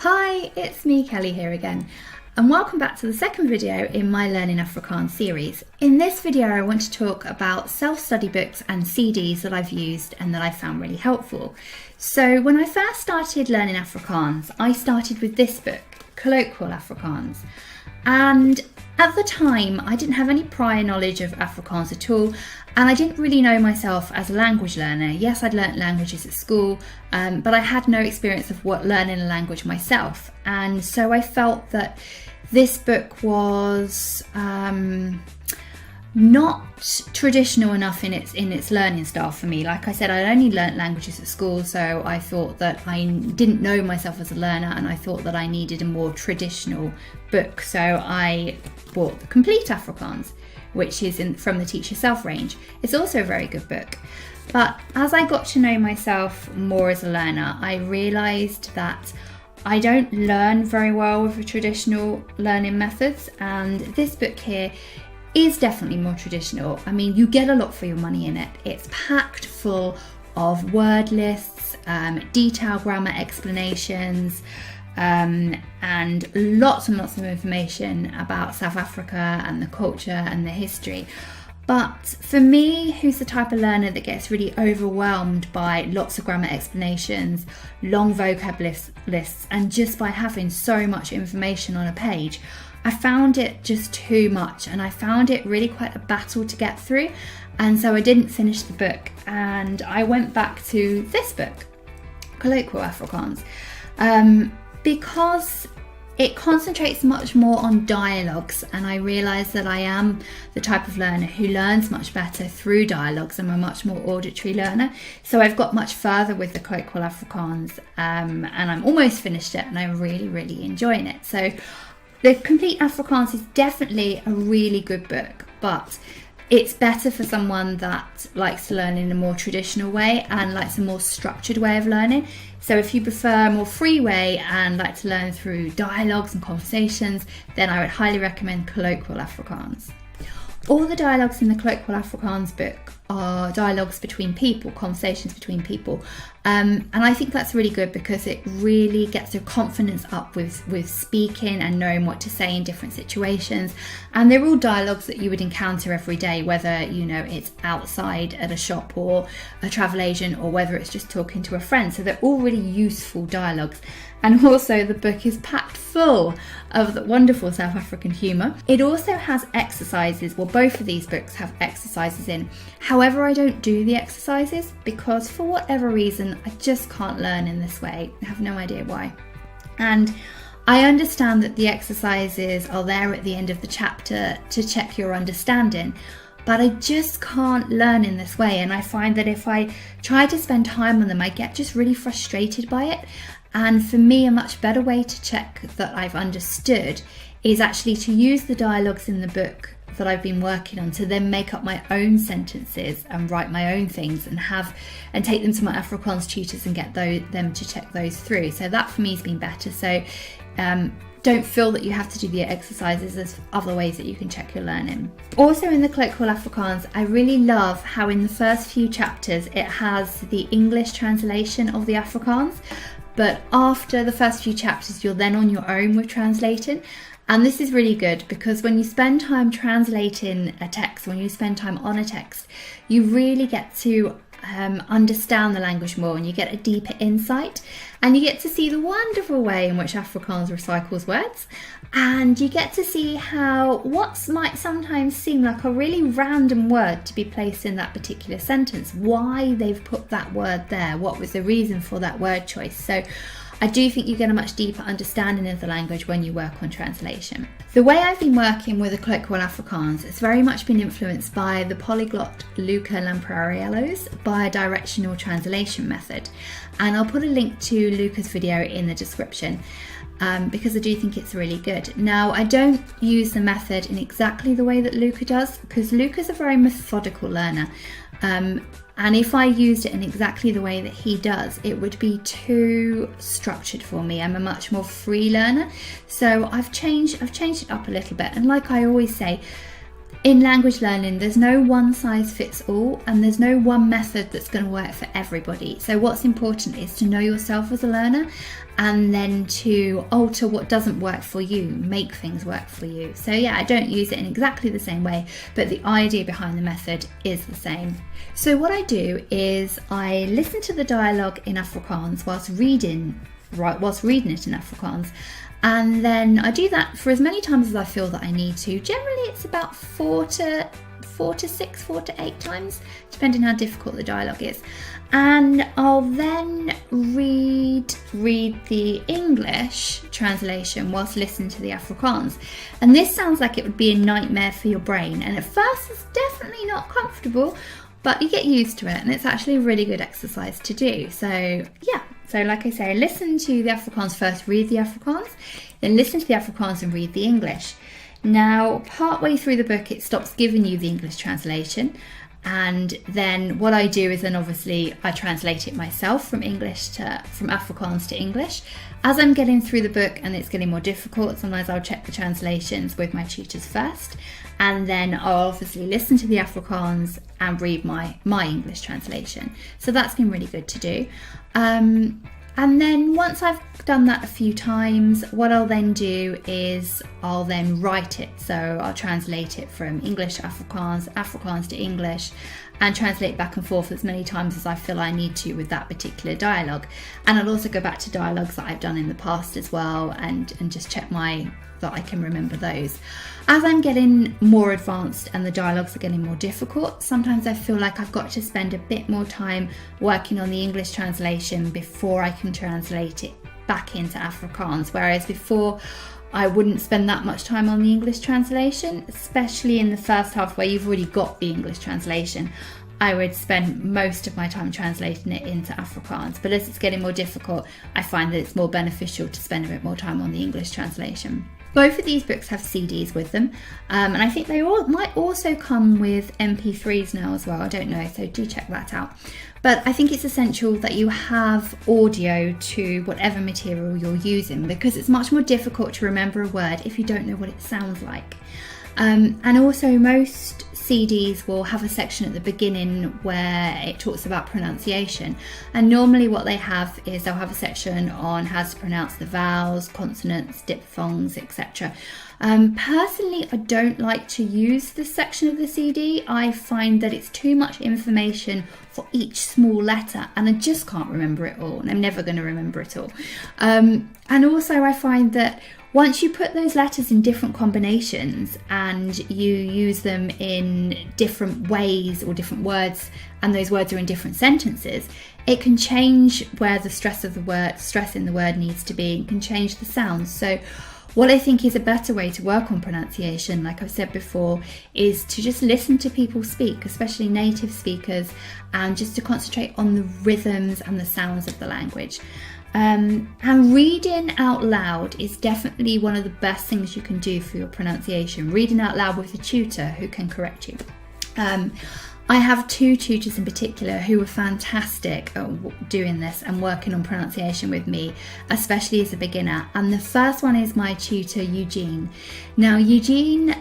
Hi, it's me, Kelly here again, and welcome back to the second video in my Learning Afrikaans series. In this video I want to talk about self-study books and CDs that I've used and that I found really helpful. So when I first started learning Afrikaans, I started with this book, Colloquial Afrikaans, and at the time I didn't have any prior knowledge of Afrikaans at all, and I didn't really know myself as a language learner. Yes, I'd learnt languages at school, but I had no experience of learning a language myself, and so I felt that this book was not traditional enough in its learning style for me. Like I said, I'd only learnt languages at school, so I thought that I didn't know myself as a learner, and I thought that I needed a more traditional book. So I bought the Complete Afrikaans, which is from the Teach Yourself range. It's also a very good book. But as I got to know myself more as a learner, I realised that I don't learn very well with the traditional learning methods, and this book here is definitely more traditional. I mean, you get a lot for your money in it. It's packed full of word lists, detailed grammar explanations, and lots and lots of information about South Africa and the culture and the history. But for me, who's the type of learner that gets really overwhelmed by lots of grammar explanations, long vocab lists, and just by having so much information on a page, I found it just too much, and I found it really quite a battle to get through, and so I didn't finish the book, and I went back to this book, Colloquial Afrikaans, because it concentrates much more on dialogues, and I realised that I am the type of learner who learns much better through dialogues. I'm a much more auditory learner, so I've got much further with the Colloquial Afrikaans, and I'm almost finished it, and I'm really enjoying it. So the Complete Afrikaans is definitely a really good book, but it's better for someone that likes to learn in a more traditional way and likes a more structured way of learning. So if you prefer a more free way and like to learn through dialogues and conversations, then I would highly recommend Colloquial Afrikaans. All the dialogues in the Colloquial Afrikaans book are dialogues between people, conversations between people. And I think that's really good because it really gets your confidence up with speaking and knowing what to say in different situations. And they're all dialogues that you would encounter every day, whether it's outside at a shop or a travel agent, or whether it's just talking to a friend. So they're all really useful dialogues. And also the book is packed full of the wonderful South African humour. It also has exercises. Well, both of these books have exercises in. However, I don't do the exercises because for whatever reason, I just can't learn in this way. I have no idea why. And I understand that the exercises are there at the end of the chapter to check your understanding, but I just can't learn in this way. And I find that if I try to spend time on them, I get just really frustrated by it. And for me, a much better way to check that I've understood is actually to use the dialogues in the book that I've been working on to then make up my own sentences and write my own things and take them to my Afrikaans tutors and get them to check those through. So that for me has been better. So don't feel that you have to do the exercises. There's other ways that you can check your learning. Also in the Colloquial Afrikaans, I really love how in the first few chapters it has the English translation of the Afrikaans. But after the first few chapters, you're then on your own with translating. And this is really good because when you spend time translating a text, when you spend time on a text, you really get to understand the language more, and you get a deeper insight, and you get to see the wonderful way in which Afrikaans recycles words, and you get to see how what might sometimes seem like a really random word to be placed in that particular sentence, why they've put that word there, what was the reason for that word choice. So I do think you get a much deeper understanding of the language when you work on translation. The way I've been working with the Colloquial Afrikaans has very much been influenced by the polyglot Luca Lamprariello's bi-directional translation method. And I'll put a link to Luca's video in the description because I do think it's really good. Now, I don't use the method in exactly the way that Luca does because Luca's a very methodical learner. And if I used it in exactly the way that he does, it would be too structured for me. I'm a much more free learner. So I've changed it up a little bit. And like I always say, in language learning, there's no one size fits all, and there's no one method that's going to work for everybody. So what's important is to know yourself as a learner, and then to alter what doesn't work for you, make things work for you. So yeah, I don't use it in exactly the same way, but the idea behind the method is the same. So what I do is I listen to the dialogue in Afrikaans whilst reading it in Afrikaans. And then I do that for as many times as I feel that I need to. Generally, it's about 4 to 8 times, depending how difficult the dialogue is. And I'll then read the English translation whilst listening to the Afrikaans. And this sounds like it would be a nightmare for your brain. And at first, it's definitely not comfortable, but you get used to it. And it's actually a really good exercise to do. So yeah. So like I say, listen to the Afrikaans first, read the Afrikaans, then listen to the Afrikaans and read the English. Now, partway through the book, it stops giving you the English translation. And then what I do is then obviously I translate it myself from Afrikaans to English. As I'm getting through the book and it's getting more difficult, sometimes I'll check the translations with my tutors first. And then I'll obviously listen to the Afrikaans and read my English translation. So that's been really good to do. And then once I've done that a few times, what I'll then do is I'll then write it. So I'll translate it from English to Afrikaans, Afrikaans to English, and translate back and forth as many times as I feel I need to with that particular dialogue. And I'll also go back to dialogues that I've done in the past as well and just check that I can remember those. As I'm getting more advanced and the dialogues are getting more difficult, sometimes I feel like I've got to spend a bit more time working on the English translation before I can translate it back into Afrikaans, whereas before I wouldn't spend that much time on the English translation, especially in the first half where you've already got the English translation. I would spend most of my time translating it into Afrikaans, but as it's getting more difficult, I find that it's more beneficial to spend a bit more time on the English translation. Both of these books have CDs with them, and I think they all might also come with MP3s now as well. I don't know, so do check that out. But I think it's essential that you have audio to whatever material you're using, because it's much more difficult to remember a word if you don't know what it sounds like. And also most CDs will have a section at the beginning where it talks about pronunciation, and normally what they have is they'll have a section on how to pronounce the vowels, consonants, diphthongs, etc. Personally, I don't like to use this section of the CD. I find that it's too much information for each small letter, and I just can't remember it all, and I'm never going to remember it all. And also I find that once you put those letters in different combinations and you use them in different ways or different words, and those words are in different sentences, it can change where the stress in the word needs to be, and can change the sounds. So what I think is a better way to work on pronunciation, like I've said before, is to just listen to people speak, especially native speakers, and just to concentrate on the rhythms and the sounds of the language. And reading out loud is definitely one of the best things you can do for your pronunciation. Reading out loud with a tutor who can correct you. I have two tutors in particular who were fantastic at doing this and working on pronunciation with me, especially as a beginner. And the first one is my tutor, Eugene. Now, Eugene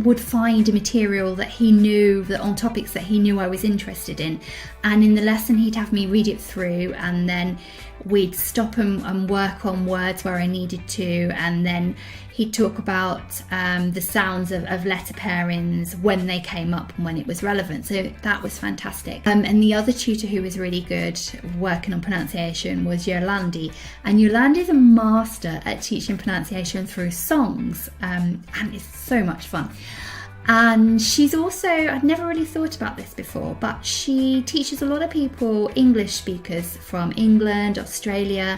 would find a material that he knew, that on topics that he knew I was interested in. And in the lesson, he'd have me read it through, and then we'd stop and work on words where I needed to, and then he'd talk about the sounds of letter pairings when they came up and when it was relevant. So that was fantastic. And the other tutor who was really good working on pronunciation was Yolande. And Yolande is a master at teaching pronunciation through songs, and it's so much fun. And she's also, I'd never really thought about this before, but she teaches a lot of people, English speakers from England, Australia,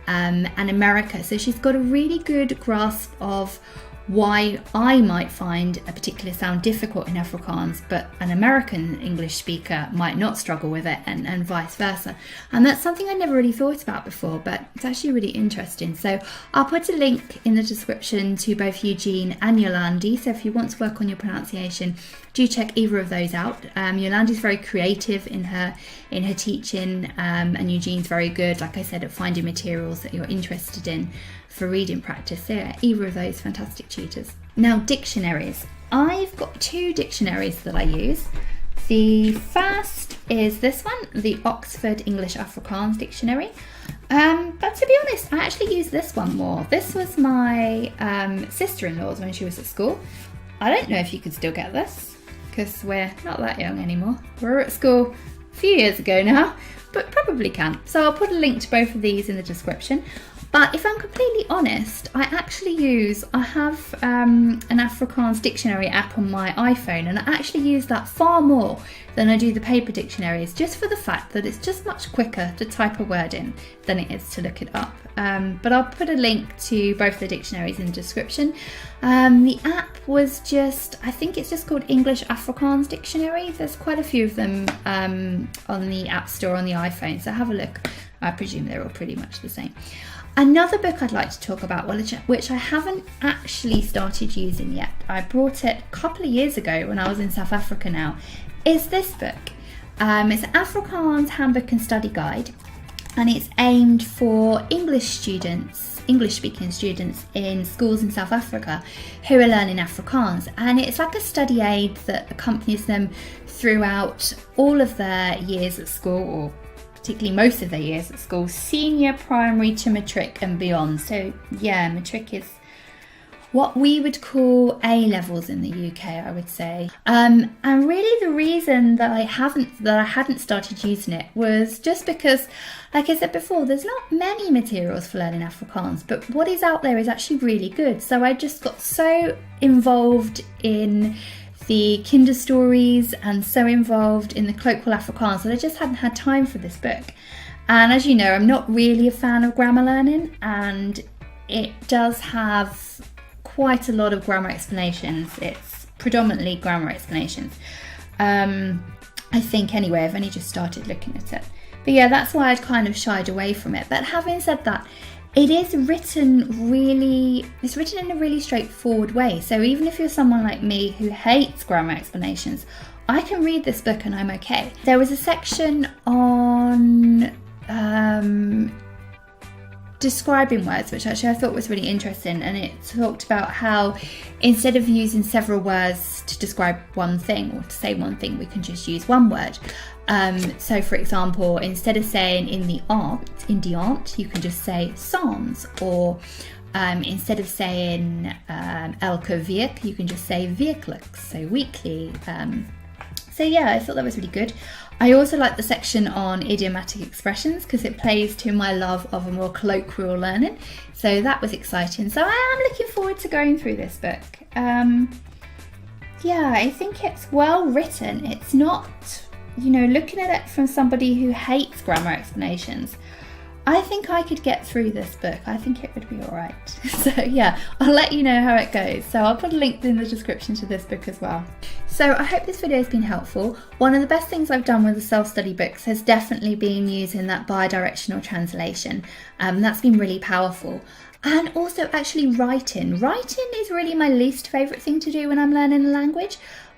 and America. So she's got a really good grasp of why I might find a particular sound difficult in Afrikaans, but an American English speaker might not struggle with it, and vice versa. And that's something I never really thought about before, but it's actually really interesting. So I'll put a link in the description to both Eugene and Yolande. So if you want to work on your pronunciation, do check either of those out. Yolande is very creative in her teaching, and Eugene's very good, like I said, at finding materials that you're interested in for reading practice. So yeah, either of those fantastic tutors. Now, dictionaries. I've got 2 dictionaries that I use. The first is this one, the Oxford English Afrikaans Dictionary. But to be honest, I actually use this one more. This was my sister-in-law's when she was at school. I don't know if you could still get this, because we're not that young anymore. We were at school a few years ago now, but probably can. So I'll put a link to both of these in the description. But if I'm completely honest, I have an Afrikaans Dictionary App on my iPhone, and I actually use that far more than I do the paper dictionaries, just for the fact that it's just much quicker to type a word in than it is to look it up. But I'll put a link to both the dictionaries in the description. The app was I think it's just called English Afrikaans Dictionary. There's quite a few of them on the App Store on the iPhone, so have a look. I presume they're all pretty much the same. Another book I'd like to talk about, which I haven't actually started using yet, I brought it a couple of years ago when I was in South Africa now, is this book. It's an Afrikaans Handbook and Study Guide, and it's aimed for English-speaking students in schools in South Africa who are learning Afrikaans. And it's like a study aid that accompanies them throughout all of their years at school, or particularly most of their years at school, senior, primary to matric and beyond. So yeah, matric is what we would call A-levels in the UK, I would say. And really the reason that I hadn't started using it was just because, like I said before, there's not many materials for learning Afrikaans, but what is out there is actually really good. So I just got so involved in the Kinderstories and so involved in the Colloquial Afrikaans that I just hadn't had time for this book. And as you know, I'm not really a fan of grammar learning, and it does have quite a lot of grammar explanations. It's predominantly grammar explanations. I think anyway, I've only just started looking at it. But yeah, that's why I'd kind of shied away from it. But having said that, it is written in a really straightforward way. So even if you're someone like me who hates grammar explanations, I can read this book and I'm okay. There was a section on describing words, which actually I thought was really interesting, and it talked about how instead of using several words to describe one thing or to say one thing, we can just use one word. So for example, instead of saying in the aunt, you can just say sans, or instead of saying elke week, you can just say wekelijks, so weekly. So yeah, I thought that was really good. I also like the section on idiomatic expressions because it plays to my love of a more colloquial learning. So that was exciting. So I am looking forward to going through this book. Yeah, I think it's well written. It's not, looking at it from somebody who hates grammar explanations, I think I could get through this book. I think it would be all right. So yeah, I'll let you know how it goes. So I'll put a link in the description to this book as well. So I hope this video has been helpful. One of the best things I've done with the self-study books has definitely been using that bi-directional translation. That's been really powerful. And also actually writing. Writing is really my least favourite thing to do when I'm learning a language.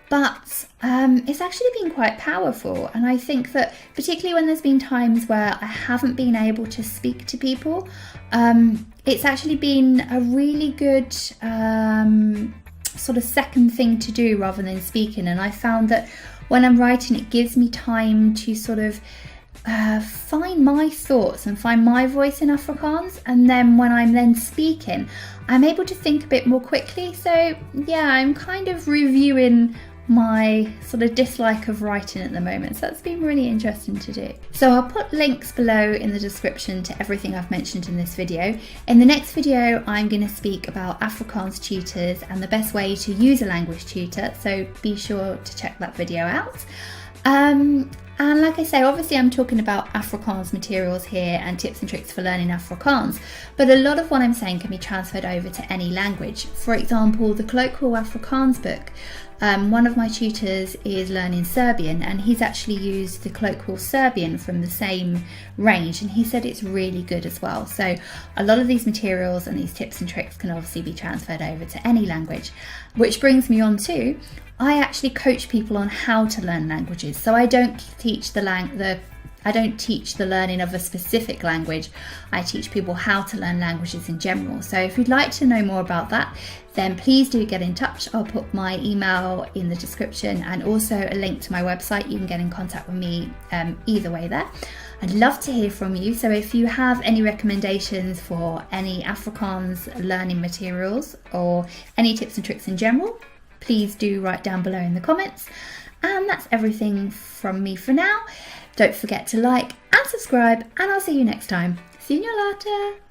But it's actually been quite powerful, and I think that particularly when there's been times where I haven't been able to speak to people, it's actually been a really good sort of second thing to do rather than speaking. And I found that when I'm writing, it gives me time to sort of find my thoughts and find my voice in Afrikaans, and then when I'm then speaking, I'm able to think a bit more quickly. So yeah, I'm kind of reviewing my sort of dislike of writing at the moment, so that's been really interesting to do. So I'll put links below in the description to everything I've mentioned in this video. In the next video, I'm going to speak about Afrikaans tutors and the best way to use a language tutor, so be sure to check that video out. And like I say, obviously I'm talking about Afrikaans materials here and tips and tricks for learning Afrikaans, but a lot of what I'm saying can be transferred over to any language. For example, the Colloquial Afrikaans book One of my tutors is learning Serbian, and he's actually used the Colloquial Serbian from the same range, and he said it's really good as well. So a lot of these materials and these tips and tricks can obviously be transferred over to any language, which brings me on to, I actually coach people on how to learn languages. So I don't teach the learning of a specific language. I teach people how to learn languages in general. So if you'd like to know more about that, then please do get in touch. I'll put my email in the description and also a link to my website. You can get in contact with me either way there. I'd love to hear from you. So if you have any recommendations for any Afrikaans learning materials or any tips and tricks in general, please do write down below in the comments. And that's everything from me for now. Don't forget to like and subscribe, and I'll see you next time. See you later.